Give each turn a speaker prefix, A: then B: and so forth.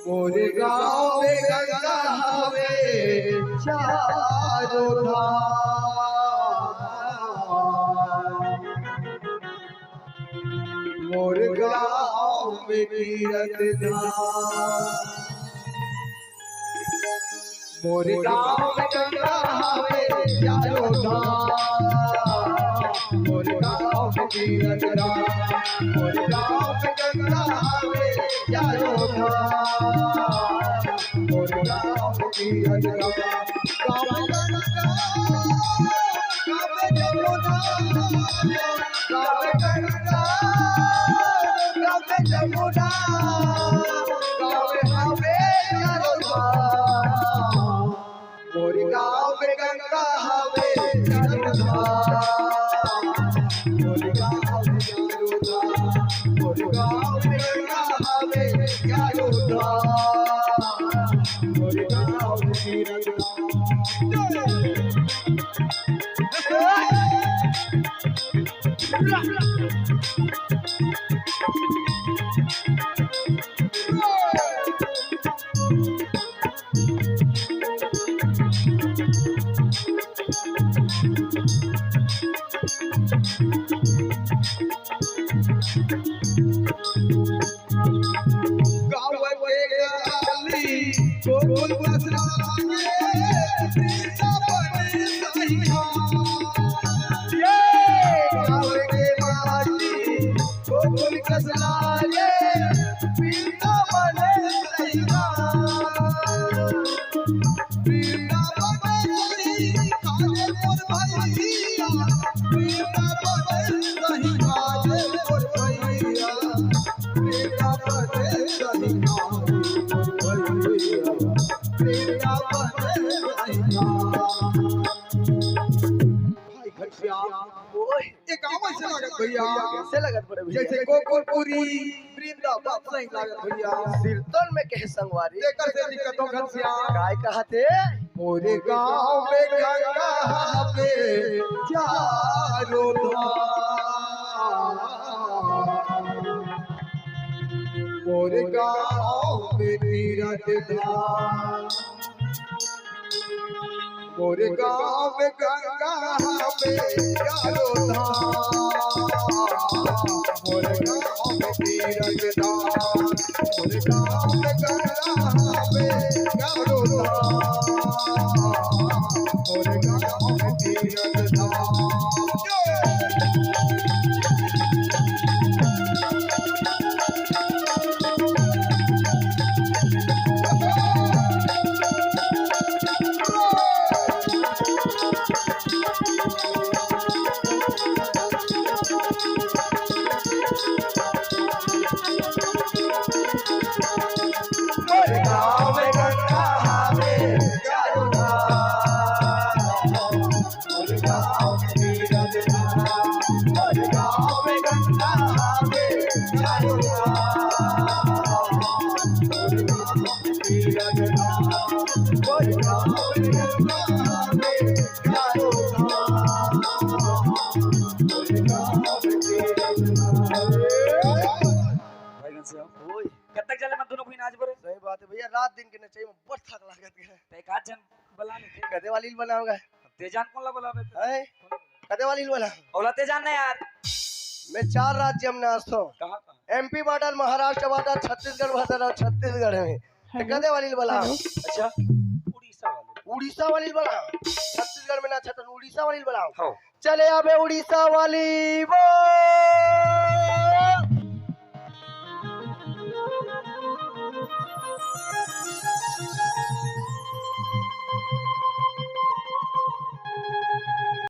A: मोरे गाँव में गंगा हवे चारों धाम, मोरे गाँव में तीरथ धाम, मोरे गाँव में गंगा हवे चारों धाम, मोरे गाँव में तीरथ धाम, मोरे गाँव में गंगा हवे चारों धाम, मोरे गाँव में तीरथ धाम, गाँव में गंगा, गाँव में जमुना, गाँव में गंगा, गाँव में जमुना, गाँव में हवे चारों धाम, मोरे गाँव में गंगा हवे चारों धाम, मोरे गाँव में चारों धाम, मोरे गाँव में गंगा हवे चारों धाम, मोरे गाँव में तीरथ धाम।
B: कैसे लगत पड़े भैया?
A: जैसे गोकुलपुरी वृंदावन सही लागत भैया।
B: सिरतन में कहे संगवारी
A: एकर से दिक्कत हो घनश्या
B: काय कहते
A: मोरे गाँव में गंगा पे चारों धाम, मोरे गाँव में तीरथ धाम, मोरे गाँव में गंगा पे चारों धाम, मोरे गाँव में तीरथ धाम, मोरे गाँव में गंगा पे चारों धाम, मोरे गाँव में तीरथ धाम। मोरे गाँव में गंगा हवे चारों धाम, मोरे गाँव में तीरथ धाम, मोरे गाँव में गंगा हवे चारों धाम, मोरे गाँव में तीरथ धाम, मोरे गाँव में गंगा हवे चारों धाम, मोरे गाँव में तीरथ धाम।
B: ओए
C: कब तक चले मैं दोनों बहन आज बरे
B: सही बात है भैया, रात दिन के नचाई में बहुत थक लागत है।
C: ते का जन बलाने थे
B: कदे वाली बनाऊंगा
C: तेजान कौन ला बुलावे
B: है कदे वाली बना
C: ओला तेजान नहीं यार
B: मैं 4 राज्य में नाचता हूँ,
C: कहां
B: MP border, Maharashtra border, Chhattisgarh border और छत्तीसगढ़ में कदे वाली बना।
C: अच्छा उड़ीसा वाले
B: उड़ीसा वाली बना, छत्तीसगढ़ में ना छत्तीसगढ़ उड़ीसा वाली बनाओ।
C: हां
B: चले आबे उड़ीसा वाली वो